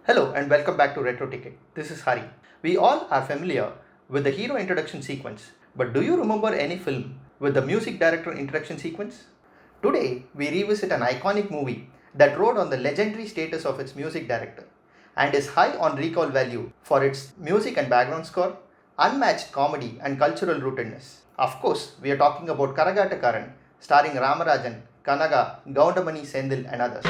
Hello and welcome back to Retro Ticket. This is Hari. We all are familiar with the hero introduction sequence, but do you remember any film with the music director introduction sequence? Today, we revisit an iconic movie that rode on the legendary status of its music director and is high on recall value for its music and background score, unmatched comedy, and cultural rootedness. Of course, we are talking about Karakattakkaran, starring Ramarajan, Kanaga, Goundamani Senthil, and others.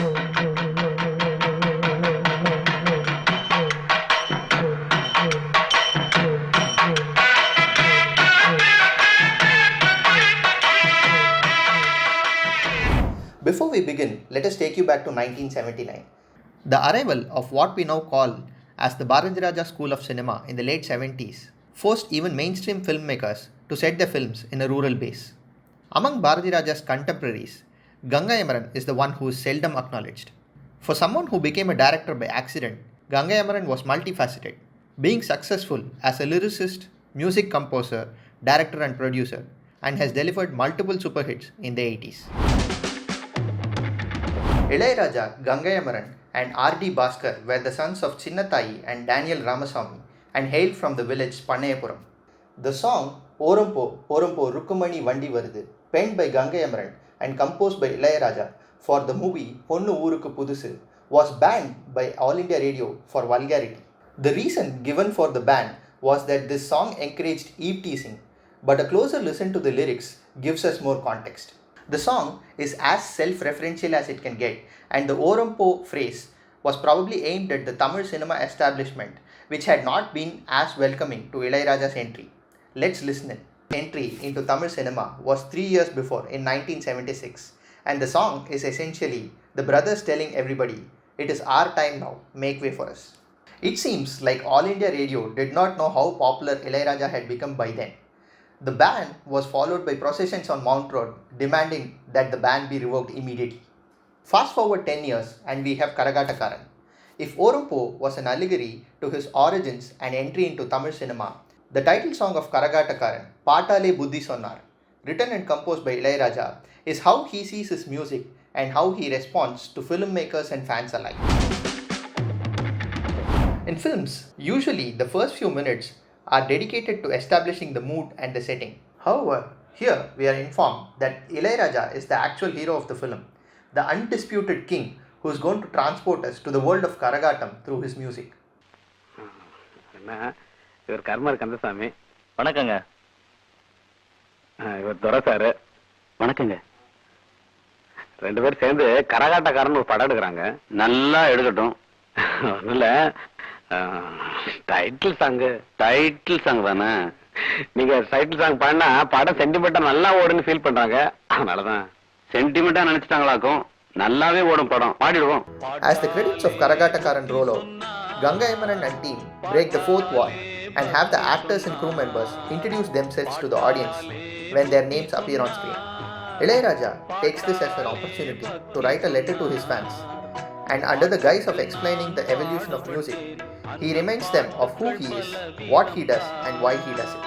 Before we begin, let us take you back to 1979. The arrival of what we now call as the Bharathiraja School of Cinema in the late 70s forced even mainstream filmmakers to set their films in a rural base. Among Bharathiraja's contemporaries, Gangai Amaran is the one who is seldom acknowledged. For someone who became a director by accident, Gangai Amaran was multifaceted, being successful as a lyricist, music composer, director and producer, and has delivered multiple super hits in the 80s. Ilayaraja, Gangai Amaran, and R.D. Bhaskar were the sons of Chinnathayi and Daniel Ramasamy and hailed from the village Pannayapuram. The song Orumpo Rukkumani Vandi Varudhu, penned by Gangai Amaran and composed by Ilayaraja for the movie Ponnu Oorukku Pudusu, was banned by All India Radio for vulgarity. The reason given for the ban was that this song encouraged eve teasing, but a closer listen to the lyrics gives us more context. The song is as self-referential as it can get, and the Orumpo phrase was probably aimed at the Tamil cinema establishment, which had not been as welcoming to Ilayaraja's entry. Let's listen in. Entry into Tamil cinema was 3 years before, in 1976, and the song is essentially the brothers telling everybody, "It is our time now, make way for us." It seems like All India Radio did not know how popular Ilayaraja had become by then. The ban was followed by processions on Mount Road demanding that the ban be revoked immediately. Fast forward 10 years and we have Karakattakkaran. If Orumpo was an allegory to his origins and entry into Tamil cinema, the title song of Karakattakkaran, Paatale Buddhi Sonnar, written and composed by Ilayaraja, is how he sees his music and how he responds to filmmakers and fans alike. In films, usually the first few minutes are dedicated to establishing the mood and the setting. However, here we are informed that Ilayaraja is the actual hero of the film, the undisputed king who is going to transport us to the world of Karagattam through his music. இவர் கர்மர் கந்தசாமி. வணக்கங்க. இவர் துரைசாரு. வணக்கங்க. ரெண்டு பேரும் சேர்ந்து கரகாட்டக்காரன் ஒரு படம் எடுக்கிறாங்க. நல்லா எடுக்கட்டும். இல்ல டைட்டில் சாங் தானே. நீங்க டைட்டில் சாங் பாடினா படம் சென்டிமெண்டா நல்லா ஓடுன்னு ஃபீல் பண்றாங்க. அதனாலதான் சென்டிமெண்டா நினைச்சிட்டாங்களாக்கும். நல்லாவே ஓடும் படம். பாடிடுவோம். As the credits of Karakattakkaran roll out, Gangai Amaran and team break the fourth wall and have the actors and crew members introduce themselves to the audience when their names appear on screen. Ilayaraja takes this as an opportunity to write a letter to his fans, and under the guise of explaining the evolution of music, he reminds them of who he is, what he does, and why he does it.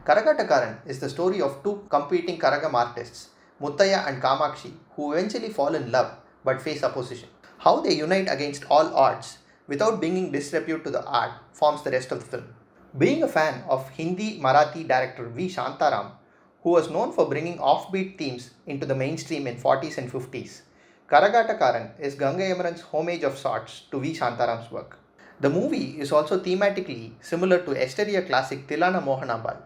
Karakattakkaran is the story of two competing Karagam artists, Muttaya and Kamakshi, who eventually fall in love but face opposition. How they unite against all odds without bringing disrepute to the art forms the rest of the film. Being a fan of Hindi Marathi director V. Shantaram, who was known for bringing offbeat themes into the mainstream in 40s and 50s, Karakattakkaran is Gangai Amaran's homage of sorts to V. Shantaram's work. The movie is also thematically similar to Esteria classic Tilana Mohanambal,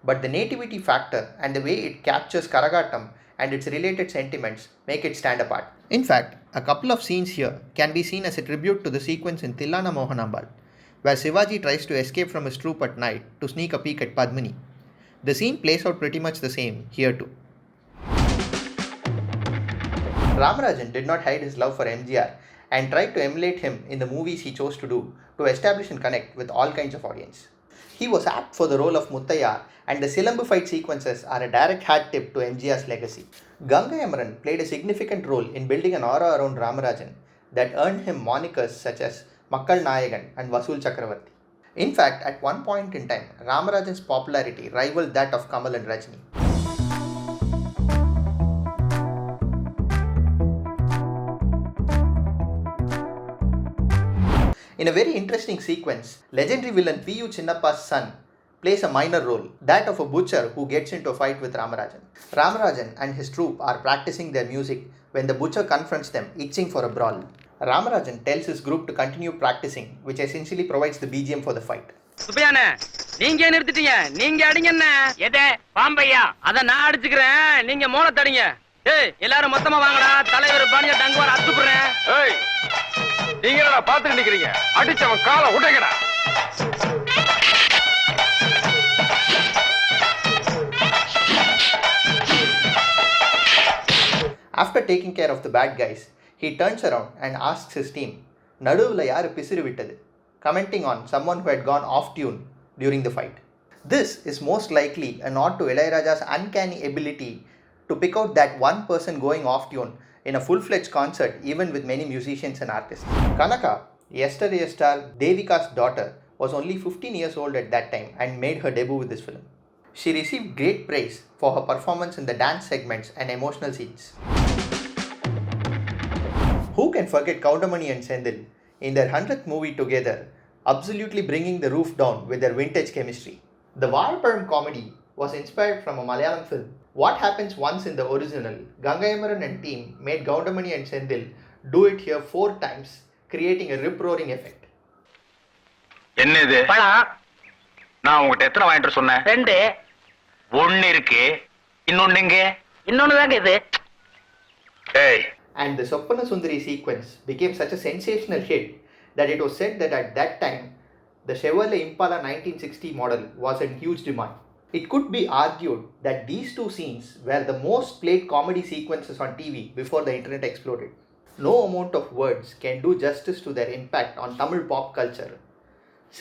but the nativity factor and the way it captures Karagattam and its related sentiments make it stand apart. In fact, a couple of scenes here can be seen as a tribute to the sequence in Tilana Mohanambal, where Shivaji tries to escape from his troop at night to sneak a peek at Padmini. The scene plays out pretty much the same here too. Ramarajan did not hide his love for MGR and tried to emulate him in the movies he chose to do to establish and connect with all kinds of audience. He was apt for the role of Muttaya, and the Silambu fight sequences are a direct hat tip to MGR's legacy. Gangai Amaran played a significant role in building an aura around Ramarajan that earned him monikers such as Makkal Nayagan and Vasool Chakravarti. In fact, at one point in time, Ramarajan's popularity rivaled that of Kamal and Rajni. In a very interesting sequence, legendary villain P.U. Chinnappa's son plays a minor role, that of a butcher who gets into a fight with Ramarajan. Ramarajan and his troupe are practicing their music when the butcher confronts them, itching for a brawl. Ramarajan tells his group to continue practicing, which essentially provides the BGM for the fight. சுப்பையானே, நீங்க நிறுத்திட்டீங்க. நீங்க அடிங்க என்ன? எதே பாம்பையா? அத நான் அடிச்சுக்கிறேன். நீங்க மோள தடிங்க. ஏய், எல்லாரும் மொத்தமா வாங்கடா. தலைவர் பாணிய டங்குவார் அத்துப்புறேன். ஏய், நீங்க என்னடா பாத்துட்டு நிக்கிறீங்க? அடிச்சவன் காலை உடைங்கடா. After taking care of the bad guys, he turns around and asks his team, நடுவுல யாரு பிசிறு விட்டது, commenting on someone who had gone off tune during the fight. This is most likely a nod to Ilayaraja's uncanny ability to pick out that one person going off tune in a full-fledged concert, even with many musicians and artists. Kanaka, yesterday's star Devika's daughter, was only 15 years old at that time and made her debut with this film. She received great praise for her performance in the dance segments and emotional scenes. Who can forget Goundamani and Senthil in their 100th movie together, absolutely bringing the roof down with their vintage chemistry? The Vaazha comedy was inspired from a Malayalam film. What happens once in the original, Gangai Amaran and team made Goundamani and Senthil do it here 4 times, creating a rip-roaring effect. என்ன இது? பழம். நான் உங்ககிட்ட எத்தனை வாங்கிட்டு சொன்னேன்? 2. ஒன்னு இருக்கு, இன்னொன்னு எங்க? இன்னொன்னு தாங்க இது. ஏய். And the Soppana Sundari sequence became such a sensational hit that it was said that at that time, the Chevrolet Impala 1960 model was in huge demand. It could be argued that these 2 scenes were the most played comedy sequences on TV before the internet exploded. No amount of words can do justice to their impact on Tamil pop culture.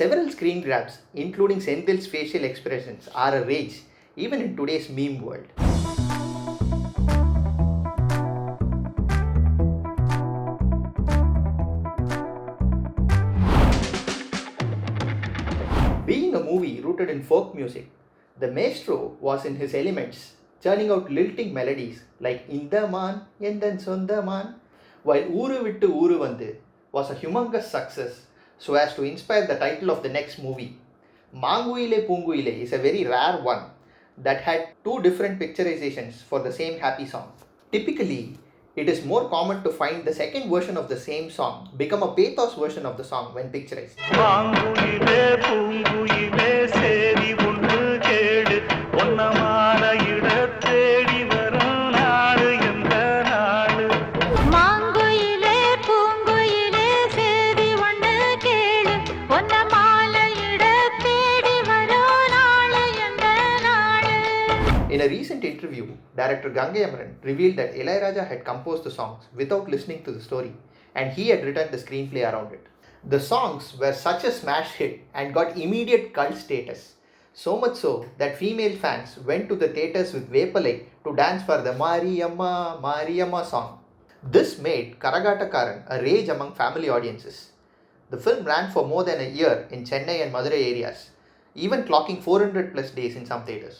Several screen grabs, including Senthil's facial expressions, are a rage even in today's meme world. Being a movie rooted in folk music, the maestro was in his elements, churning out lilting melodies like Indaman Yendan Sondaman, while Uru Vittu Uru Vandu was a humongous success so as to inspire the title of the next movie. Manguile Punguile is a very rare one that had 2 different picturizations for the same happy song. Typically, it is more common to find the second version of the same song become a pathos version of the song when picturized. In a recent interview, director Gangai Amaran revealed that Ilayaraja had composed the songs without listening to the story, and he had written the screenplay around it. The songs were such a smash hit and got immediate cult status, so much so that female fans went to the theatres with Vepalai to dance for the Mariyamma Mariyamma song. This made Karakattakkaran a rage among family audiences. The film ran for more than a year in Chennai and Madurai areas, even clocking 400 plus days in some theatres.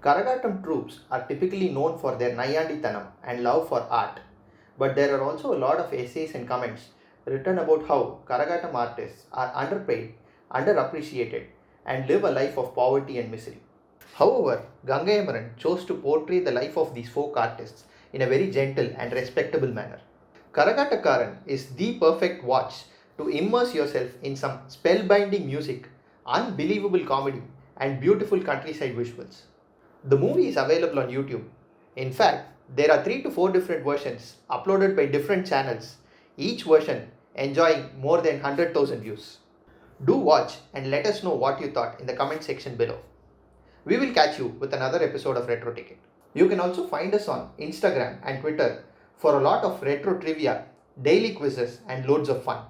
Karakattam troops are typically known for their Nayandithanam and love for art, but there are also a lot of essays and comments written about how Karakattam artists are underpaid, underappreciated, and live a life of poverty and misery. However, Gangai Amaran chose to portray the life of these folk artists in a very gentle and respectable manner. Karakattakkaran is the perfect watch to immerse yourself in some spellbinding music, unbelievable comedy, and beautiful countryside visuals. The movie is available on YouTube. In fact, there are 3 to 4 different versions uploaded by different channels, each version enjoying more than 100,000 views. Do watch and let us know what you thought in the comment section below. We will catch you with another episode of Retro Ticket. You can also find us on Instagram and Twitter for a lot of retro trivia, daily quizzes, and loads of fun.